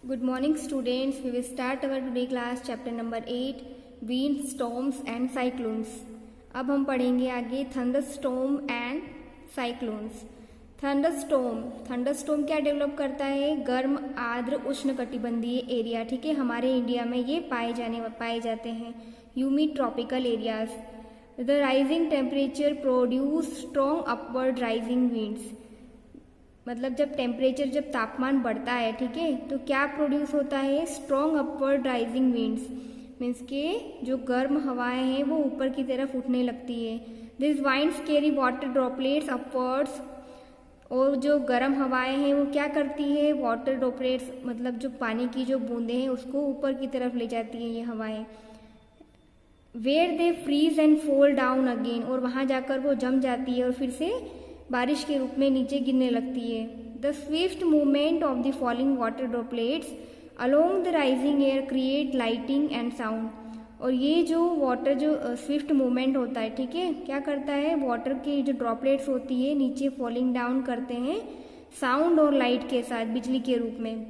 Good morning students. We will start our today class chapter number 8 winds, storms and cyclones. अब हम पढ़ेंगे आगे thunderstorm and cyclones. Thunderstorm क्या develop करता है? गर्म आर्द्र उष्णकटिबंधीय एरिया. ठीक है, हमारे इंडिया में ये पाए जाते हैं. Humid tropical areas. The rising temperature produce strong upward rising winds. मतलब जब तापमान बढ़ता है, ठीक है, तो क्या प्रोड्यूस होता है? Strong upward rising winds. Means के जो गर्म हवाएं हैं वो ऊपर की तरफ उठने लगती है. This winds carry water droplets upwards. और जो गर्म हवाएं हैं वो क्या करती है? वाटर ड्रॉपलेट्स मतलब जो पानी की जो बूंदें हैं उसको ऊपर की तरफ ले जाती है ये हवाएं. Where they freeze and fall down again. और वहाँ जाकर वो जम जाती है और फिर से बारिश के रूप में नीचे गिरने लगती है. The Swift movement of the falling water droplets along the rising air create lighting and sound. और ये जो वाटर जो स्विफ्ट मूवमेंट होता है, ठीक है, क्या करता है? वाटर की जो ड्रॉपलेट्स होती है नीचे फॉलिंग डाउन करते हैं साउंड और लाइट के साथ, बिजली के रूप में.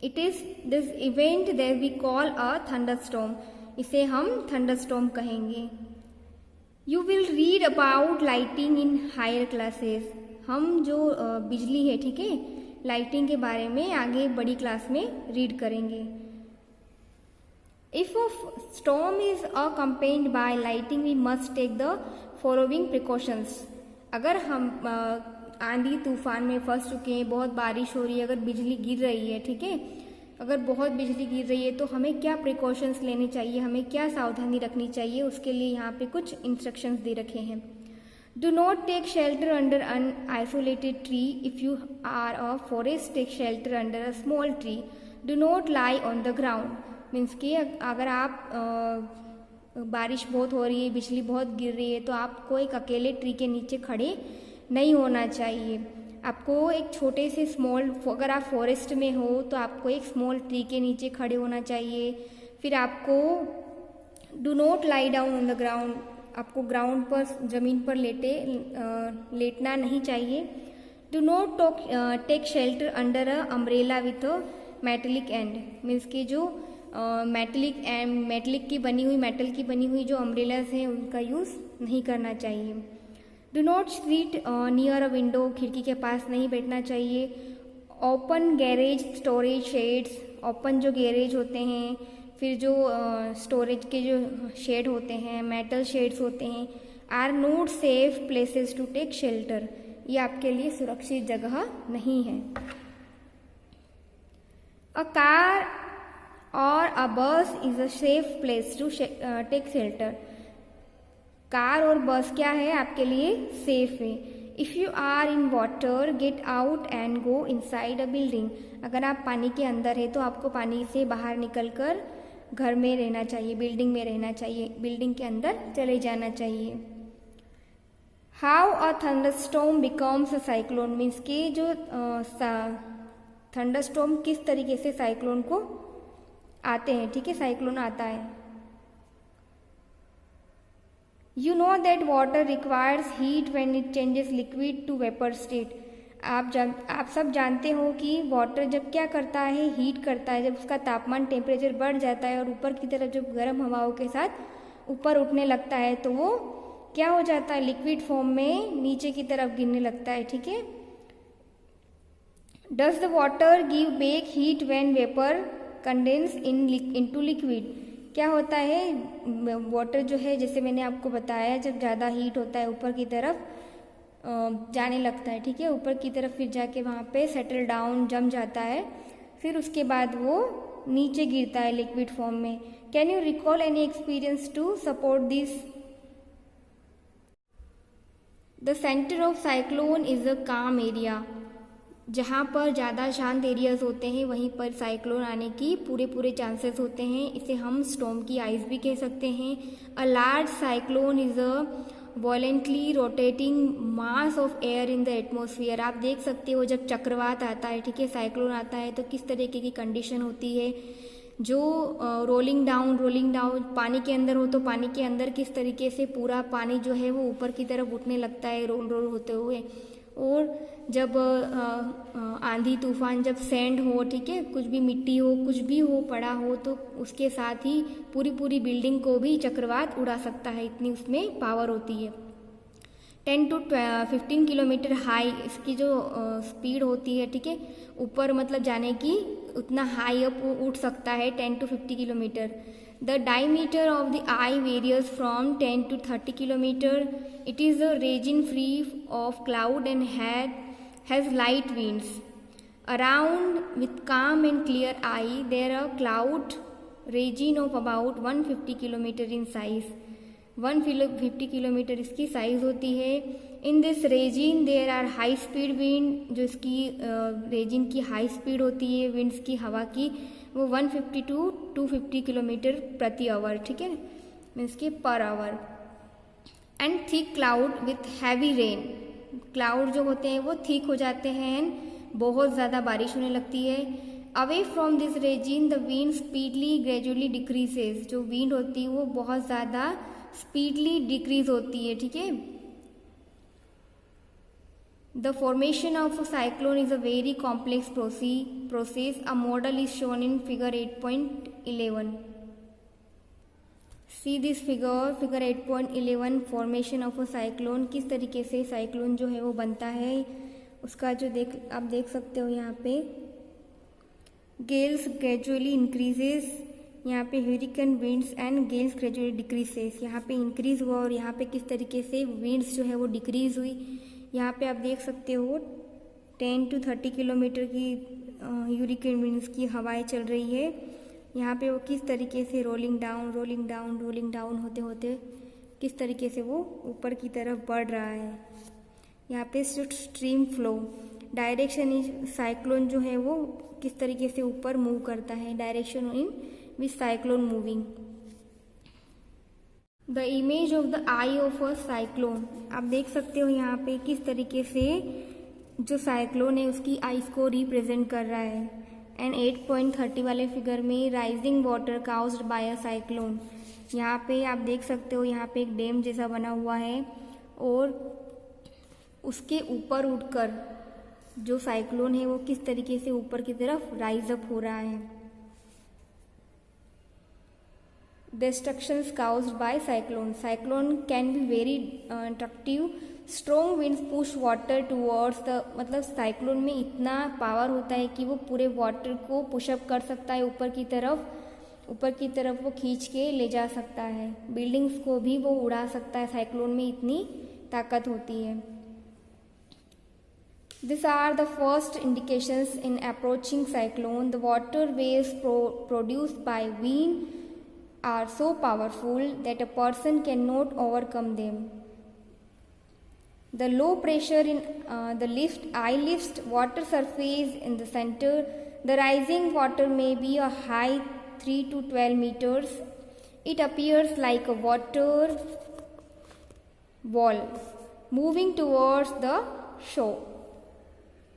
It is this event that we call a thunderstorm. इसे हम थंडरस्टॉर्म कहेंगे. You will read about lightning in higher classes. हम जो बिजली है, ठीक है, लाइटिंग के बारे में आगे बड़ी क्लास में रीड करेंगे. If a storm is accompanied by lightning we must take the following precautions. अगर हम आंधी तूफान में फंस चुके हैं, बहुत बारिश हो रही है, अगर बिजली गिर रही है, ठीक है, अगर बहुत बिजली गिर रही है तो हमें क्या प्रिकॉशंस लेने चाहिए, हमें क्या सावधानी रखनी चाहिए, उसके लिए यहाँ पे कुछ इंस्ट्रक्शंस दे रखे हैं. Do not take shelter under an isolated tree. If you are a forest take shelter under a small tree. Do not lie on the ground. Means कि अगर आप बारिश बहुत हो रही है, बिजली बहुत गिर रही है, तो आपको एक अकेले ट्री के नीचे खड़े नहीं होना चाहिए. आपको एक छोटे से अगर आप फॉरेस्ट में हो तो आपको एक स्मॉल ट्री के नीचे खड़े होना चाहिए. फिर आपको do not lie down on the ground. आपको ग्राउंड पर, जमीन पर लेटना नहीं चाहिए. Do not take shelter under a umbrella with a metallic end. Means के जो मेटल की बनी हुई जो अम्ब्रेलाज हैं उनका यूज़ नहीं करना चाहिए. Do not seat near a window. खिड़की के पास नहीं बैठना चाहिए. Open garage storage shades. Open जो गैरेज होते हैं, फिर जो स्टोरेज के जो शेड होते हैं, मेटल शेड्स होते हैं, are not safe places to take shelter. ये आपके लिए सुरक्षित जगह नहीं है. अ कार और a bus is a safe place to take shelter. Car और बस क्या है? आपके लिए सेफ है. If you are in water get out and go inside a building. अगर आप पानी के अंदर है तो आपको पानी से बाहर निकलकर घर में रहना चाहिए, बिल्डिंग में रहना चाहिए, बिल्डिंग के अंदर चले जाना चाहिए. How a thunderstorm becomes a cyclone. Means कि जो थंडरस्टॉर्म किस तरीके से साइक्लोन को आते हैं, ठीक है, साइक्लोन आता है. You know that water requires heat when it changes liquid to vapor state. आप सब जानते हो कि वाटर जब क्या करता है? हीट करता है. जब उसका तापमान, टेम्परेचर बढ़ जाता है और ऊपर की तरफ जब गर्म हवाओं के साथ ऊपर उठने लगता है तो वो क्या हो जाता है? लिक्विड फॉर्म में नीचे की तरफ गिरने लगता है, ठीक है. Does the water give back heat when vapour condense into liquid. क्या होता है? वाटर जो है, जैसे मैंने आपको बताया, जब ज़्यादा हीट होता है ऊपर की तरफ जाने लगता है, ठीक है, ऊपर की तरफ, फिर जाके वहाँ पे सेटल डाउन जम जाता है, फिर उसके बाद वो नीचे गिरता है लिक्विड फॉर्म में. Can you recall any experience to support this? The centre of cyclone is a calm area. जहाँ पर ज़्यादा शांत एरियाज होते हैं वहीं पर साइक्लोन आने की पूरे चांसेस होते हैं. इसे हम स्टॉर्म की आइज भी कह सकते हैं. A large cyclone is a voluntarily rotating mass of air in the atmosphere. आप देख सकते हो जब चक्रवात आता है, ठीक है, साइक्लोन आता है, तो किस तरीके की कंडीशन होती है. जो रोलिंग डाउन पानी के अंदर हो तो पानी के अंदर किस तरीके से पूरा पानी जो है वो ऊपर की तरफ उठने लगता है रोल होते हुए. और जब आंधी तूफान, जब सैंड हो, ठीक है, कुछ भी मिट्टी हो, कुछ भी हो पड़ा हो, तो उसके साथ ही पूरी पूरी बिल्डिंग को भी चक्रवात उड़ा सकता है, इतनी उसमें पावर होती है। 10 to 15 किलोमीटर हाई इसकी जो स्पीड होती है, ठीक है, ऊपर मतलब जाने की, उतना हाई अप वो उठ सकता है 10 to 50 kilometre. The diameter of the eye varies from 10 to 30 kilometre. It is a region free of cloud and has light winds around with calm and clear eye. There are cloud region of about 150 kilometre in size. 150 kilometre इसकी size होती है। In this region there are high speed wind, जो इसकी resin की high speed होती है winds की, हवा की, वो 150 to 250 किलोमीटर प्रति आवर, ठीक है, मीन्स की per hour. And thick cloud with heavy rain. Cloud जो होते हैं वो थिक हो जाते हैं, बहुत ज़्यादा बारिश होने लगती है। Away from this region the wind speedly gradually decreases. जो विंड होती है वो बहुत ज़्यादा स्पीडली डिक्रीज होती है, ठीक है। The formation of a cyclone is a very complex process. A model is shown in figure 8.11। See this figure 8.11 formation of a cyclone. किस तरीके से साइक्लोन जो है वो बनता है, उसका जो आप देख सकते हो यहाँ पे, गेल्स ग्रेजुअली इंक्रीजेस, यहाँ पे hurricane winds and gales gradually decreases. यहाँ पे इंक्रीज हुआ और यहाँ पे किस तरीके से विंड्स जो है वो डिक्रीज हुई। यहाँ पे आप देख सकते हो 10 to 30 किलोमीटर की ह्यूरिकन विंड्स की हवाएं चल रही है। यहाँ पे वो किस तरीके से रोलिंग डाउन होते होते किस तरीके से वो ऊपर की तरफ बढ़ रहा है। यहाँ पे stream flow direction is cyclone जो है वो किस तरीके से ऊपर मूव करता है, direction in which cyclone moving. The image of the I of a cyclone. आप देख सकते हो यहाँ पे किस तरीके से जो साइक्लोन है उसकी आइस को रिप्रेजेंट कर रहा है। एंड 8.30 वाले फिगर में rising water caused bye a cyclone. यहाँ पे आप देख सकते हो यहाँ पे एक डैम जैसा बना हुआ है और उसके ऊपर उठकर जो साइक्लोन है वो किस तरीके से ऊपर की तरफ राइज अप हो रहा है। Destructions caused by cyclone. Cyclone can be very destructive. Strong winds push water towards the, मतलब साइक्लोन में इतना पावर होता है कि वो पूरे वाटर को पुशअप कर सकता है ऊपर की तरफ वो खींच के ले जा सकता है। बिल्डिंग्स को भी वो उड़ा सकता है, साइक्लोन में इतनी ताकत होती है। These are the first indications in approaching cyclone. The water waves produced by wind are so powerful that a person cannot overcome them. The low pressure in eye lifts water surface in the center. The rising water may be a high 3 to 12 meters. It appears like a water wall moving towards the shore.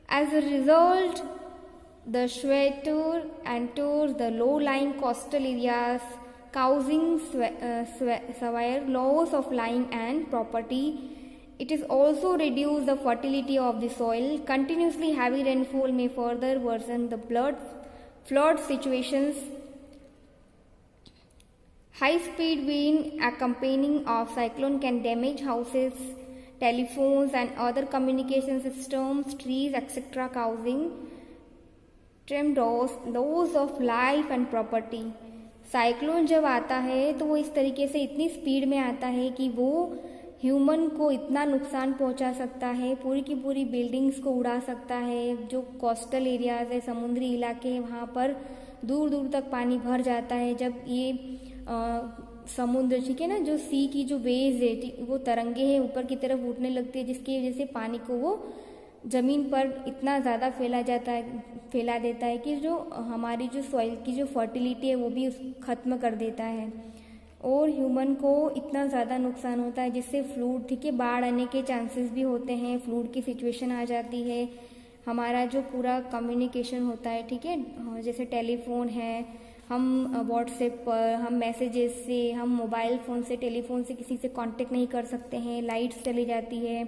As a result, the shelter enters the low-lying coastal areas, causing severe loss of land and property. It is also reduce the fertility of the soil. Continuously heavy rainfall may further worsen the flood situations. High-speed wind accompanying of cyclone can damage houses, telephones and other communication systems, trees, etc., causing tremendous loss of life and property. Cyclone जब आता है तो वो इस तरीके से इतनी speed में आता है कि वो ह्यूमन को इतना नुकसान पहुंचा सकता है, पूरी की पूरी बिल्डिंग्स को उड़ा सकता है। जो कोस्टल एरियाज है, समुद्री इलाके हैं, वहाँ पर दूर दूर तक पानी भर जाता है। जब ये समुद्र, ठीक है ना, जो सी की जो वेव्स है वो तरंगे हैं ऊपर की तरफ उठने लगती है, जिसकी वजह से पानी को वो ज़मीन पर इतना ज़्यादा फैला देता है कि जो हमारी जो सॉइल की जो फर्टिलिटी है वो भी ख़त्म कर देता है और ह्यूमन को इतना ज़्यादा नुकसान होता है जिससे फ्लूड, ठीक है, बाढ़ आने के चांसेस भी होते हैं, फ्लूड की सिचुएशन आ जाती है। हमारा जो पूरा कम्युनिकेशन होता है, ठीक है, जैसे टेलीफोन है, हम व्हाट्सएप पर, हम मैसेजेस से, हम मोबाइल फ़ोन से, टेलीफोन से किसी से कांटेक्ट नहीं कर सकते हैं, लाइट्स चली जाती है,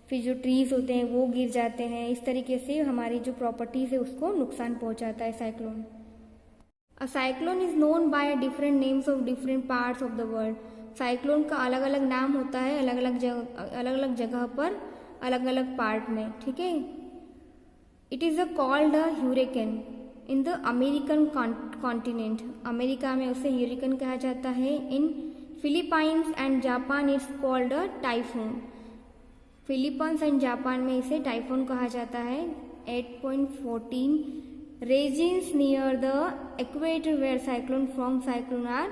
फिर जो ट्रीज होते हैं वो गिर जाते हैं। इस तरीके से हमारी जो प्रॉपर्टीज है उसको नुकसान पहुंचाता है cyclone. A cyclone is known by different names of different parts of the world. Cyclone का अलग अलग नाम होता है अलग अलग जगह पर अलग अलग पार्ट में, ठीक है। It is called a hurricane in the American continent. America में उसे ह्यूरिकेन कहा जाता है। In Philippines and Japan it's called a typhoon. Philippines and Japan में इसे टाइफून कहा जाता है। 8.14 regions near the equator where cyclone from cyclone are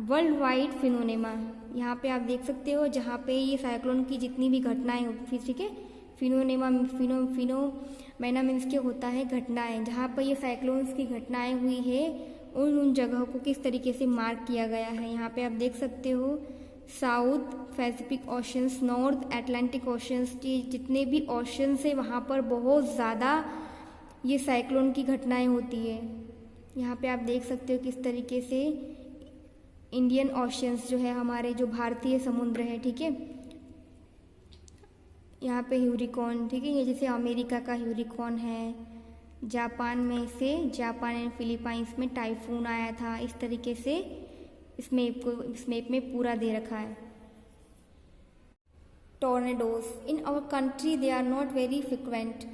world wide phenomena. यहाँ पे आप देख सकते हो जहाँ पे ये साइक्लोन की जितनी भी घटनाएं होती, ठीक है। फिनोनेमा फिनोमेना मीन्स के होता है घटनाएं। जहाँ पर ये साइक्लोन्स की घटनाएं हुई है उन जगहों को किस तरीके से मार्क किया गया है। यहाँ पे आप देख सकते हो south Pacific oceans, north Atlantic oceans के जितने भी ओशंस है वहाँ पर बहुत ज़्यादा ये साइक्लोन की घटनाएं होती है। यहाँ पे आप देख सकते हो किस तरीके से इंडियन ओशंस जो है हमारे जो भारतीय समुद्र है, ठीक है। यहाँ पे ह्यूरिकॉन, ठीक है, ये जैसे अमेरिका का ह्यूरिकॉन है। जापान में से जापान एंड फिलीपाइंस में टाइफून आया था। इस तरीके से इस मैप में पूरा दे रखा है। Tornadoes in our country they are not very frequent.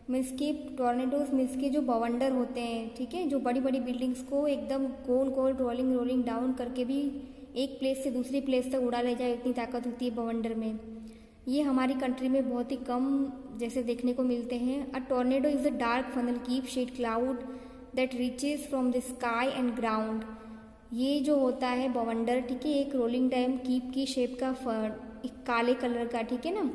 Means के टॉर्नेडोज मीन्स के जो बवंडर होते हैं, ठीक है, जो बड़ी बड़ी बिल्डिंग्स को एकदम गोल गोल रोलिंग डाउन करके भी एक प्लेस से दूसरी प्लेस तक उड़ा ले जाए, इतनी ताकत होती है बवंडर में। ये हमारी कंट्री में बहुत ही कम जैसे देखने को मिलते हैं। A tornado is a dark funnel कीप shaped cloud that reaches from the sky and ground. ये जो होता है बवंडर, ठीक है, एक रोलिंग टाइम कीप की शेप का एक काले कलर का, ठीक है ना,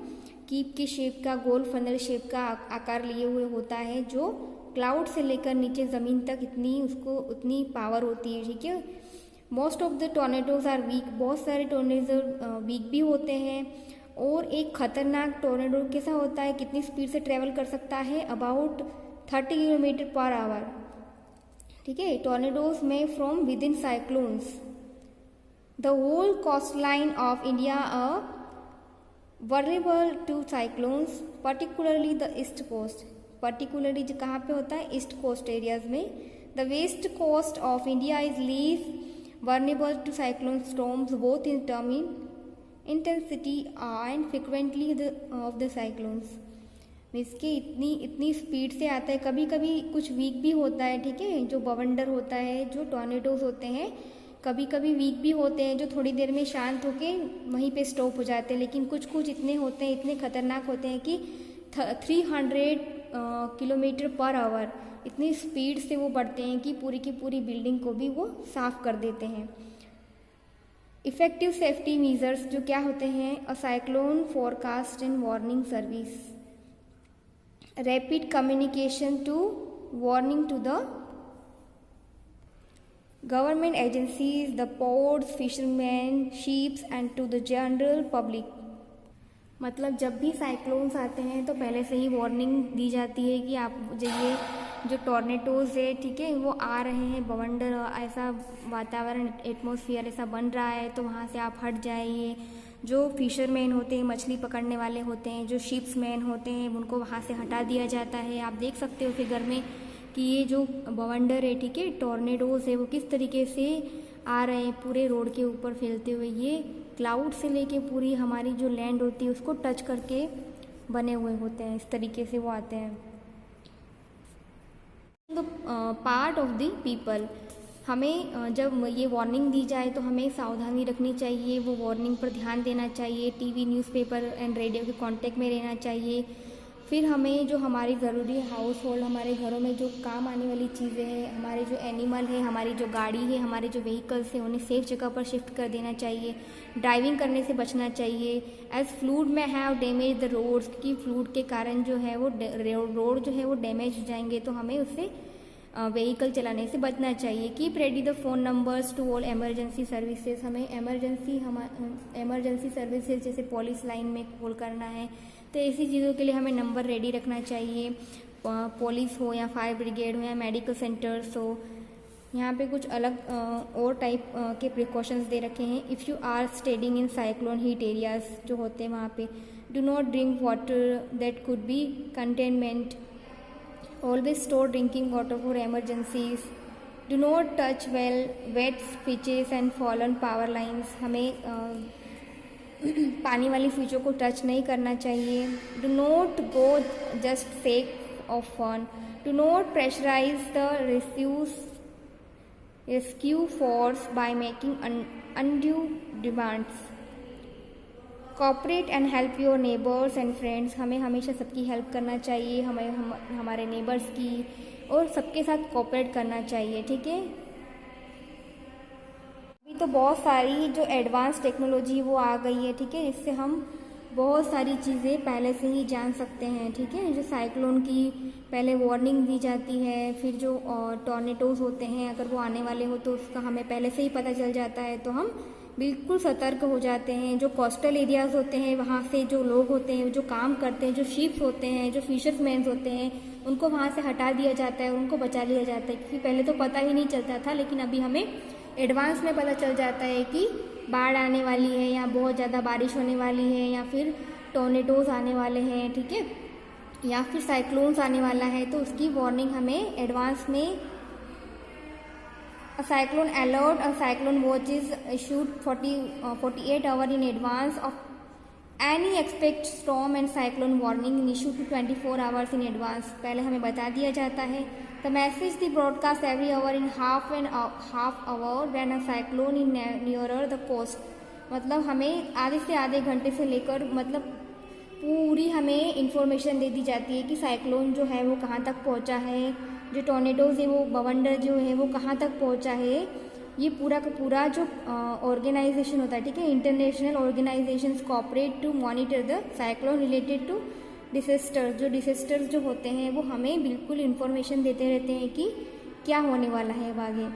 कीप की शेप का गोल फनल शेप का आकार लिए हुए होता है, जो क्लाउड से लेकर नीचे ज़मीन तक उतनी पावर होती है, ठीक है। Most of the tornadoes are weak. बहुत सारे टॉर्नेडो वीक भी होते हैं। और एक खतरनाक टॉर्नेडो कैसा होता है, कितनी स्पीड से ट्रेवल कर सकता है, अबाउट 30 किलोमीटर पर आवर, ठीक है। टॉर्नेडोज में from within cyclones the whole coastline of India a vulnerable to cyclones, particularly the east coast। particularly जो कहाँ पे होता है, ईस्ट कोस्ट एरियाज में। the west coast of India is least vulnerable to cyclone storms both in term in intensity and frequently of the cyclones। इसके इतनी speed से आता है, कभी कभी कुछ वीक भी होता है, ठीक है। जो बवंडर होता है, जो टॉर्नेडोज होते हैं, कभी कभी वीक भी होते हैं, जो थोड़ी देर में शांत होके वहीं पे स्टॉप हो जाते हैं। लेकिन कुछ इतने होते हैं, इतने खतरनाक होते हैं कि 300 किलोमीटर पर आवर इतनी स्पीड से वो बढ़ते हैं कि पूरी की पूरी बिल्डिंग को भी वो साफ कर देते हैं। इफेक्टिव सेफ्टी मेजर्स जो क्या होते हैं, a cyclone forecast and warning service, rapid communication to warning to the government agencies, the ports, fishermen, ships and to the general public। मतलब जब भी साइक्लोन्स आते हैं तो पहले से ही वार्निंग दी जाती है कि आप ये जो टॉर्नेडोज है, ठीक है, वो आ रहे हैं, बवंडर ऐसा वातावरण एटमॉस्फेयर ऐसा बन रहा है, तो वहाँ से आप हट जाइए। जो फिशरमैन होते हैं, मछली पकड़ने वाले होते हैं, जो शिप्स मैन होते हैं, उनको वहाँ से हटा दिया जाता है। आप देख सकते हो फिगर में कि ये जो बवंडर है, ठीक है, टॉर्नेडोज है, वो किस तरीके से आ रहे हैं पूरे रोड के ऊपर फैलते हुए। ये क्लाउड से लेके पूरी हमारी जो लैंड होती है उसको टच करके बने हुए होते हैं, इस तरीके से वो आते हैं। The part of the people, हमें जब ये वार्निंग दी जाए तो हमें सावधानी रखनी चाहिए, वो वार्निंग पर ध्यान देना चाहिए, टीवी न्यूज़पेपर एंड रेडियो के कांटेक्ट में रहना चाहिए। फिर हमें जो हमारी ज़रूरी हाउस होल्ड, हमारे घरों में जो काम आने वाली चीज़ें हैं, हमारे जो एनिमल है, हमारी जो गाड़ी है, हमारे जो व्हीकल्स हैं, उन्हें सेफ जगह पर शिफ्ट कर देना चाहिए। ड्राइविंग करने से बचना चाहिए। एज फ्लूड में हैव डैमेज द रोड्स, क्योंकि फ्लूड के कारण जो है वो रोड जो है वो डैमेज हो जाएंगे, तो हमें उससे व्हीकल चलाने से बचना चाहिए। Keep ready the phone numbers to all emergency services, हमें एमरजेंसी सर्विसेज जैसे पुलिस लाइन में कॉल करना है, तो ऐसी चीज़ों के लिए हमें नंबर रेडी रखना चाहिए। पुलिस हो या फायर ब्रिगेड हो या मेडिकल सेंटर्स हो, यहाँ पे कुछ अलग और टाइप के प्रिकॉशंस दे रखे हैं। If you are staying in cyclone hit areas जो होते हैं वहाँ पे, do not drink water that could be containment, always store drinking water for emergencies, do not touch well wet switches and fallen power lines, हमें पानी वाली स्विचों को टच नहीं करना चाहिए। Do not go just sake of fun, do not pressurise the rescue force by making undue demands, cooperate and help your neighbors and friends, हमें हमेशा सबकी हेल्प करना चाहिए, हमारे नेबर्स की और सबके साथ कोऑपरेट करना चाहिए, ठीक है। अभी तो बहुत सारी जो एडवांस टेक्नोलॉजी वो आ गई है, ठीक है, इससे हम बहुत सारी चीज़ें पहले से ही जान सकते हैं, ठीक है। जो साइक्लोन की पहले वार्निंग दी जाती है, फिर जो टॉर्नेडोज होते हैं अगर वो आने वाले हो तो उसका हमें पहले से ही पता चल जाता है, तो हम बिल्कुल सतर्क हो जाते हैं। जो कोस्टल एरियाज़ होते हैं वहाँ से जो लोग होते हैं, जो काम करते हैं, जो शिप्स होते हैं, जो फिशर्समैन होते हैं, उनको वहाँ से हटा दिया जाता है, उनको बचा लिया जाता है, क्योंकि पहले तो पता ही नहीं चलता था, लेकिन अभी हमें एडवांस में पता चल जाता है कि बाढ़ आने वाली है या बहुत ज़्यादा बारिश होने वाली है या फिर टॉर्नेडोज आने वाले हैं, ठीक है, या फिर साइक्लोन्स आने वाला है, तो उसकी वार्निंग हमें एडवांस में साइक्लोन अलर्ट और cyclone watch is issued 48 hour in advance of any expect storm and cyclone warning issued 24 hours in advance, पहले हमें बता दिया जाता है। The message the broadcast every hour in half hour when a cyclone in nearer the coast, मतलब हमें आधे से आधे घंटे से लेकर मतलब पूरी हमें इंफॉर्मेशन दे दी जाती है कि साइक्लोन जो है वो कहाँ तक पहुँचा है, जो टॉर्नेडोज है वो बवंडर जो है वो कहाँ तक पहुँचा है। ये पूरा का पूरा जो ऑर्गेनाइजेशन होता है, ठीक है, international organisations cooperate to monitor the cyclone related to disasters, जो डिसेस्टर्स जो होते हैं वो हमें बिल्कुल इंफॉर्मेशन देते रहते हैं कि क्या होने वाला है अब आगे।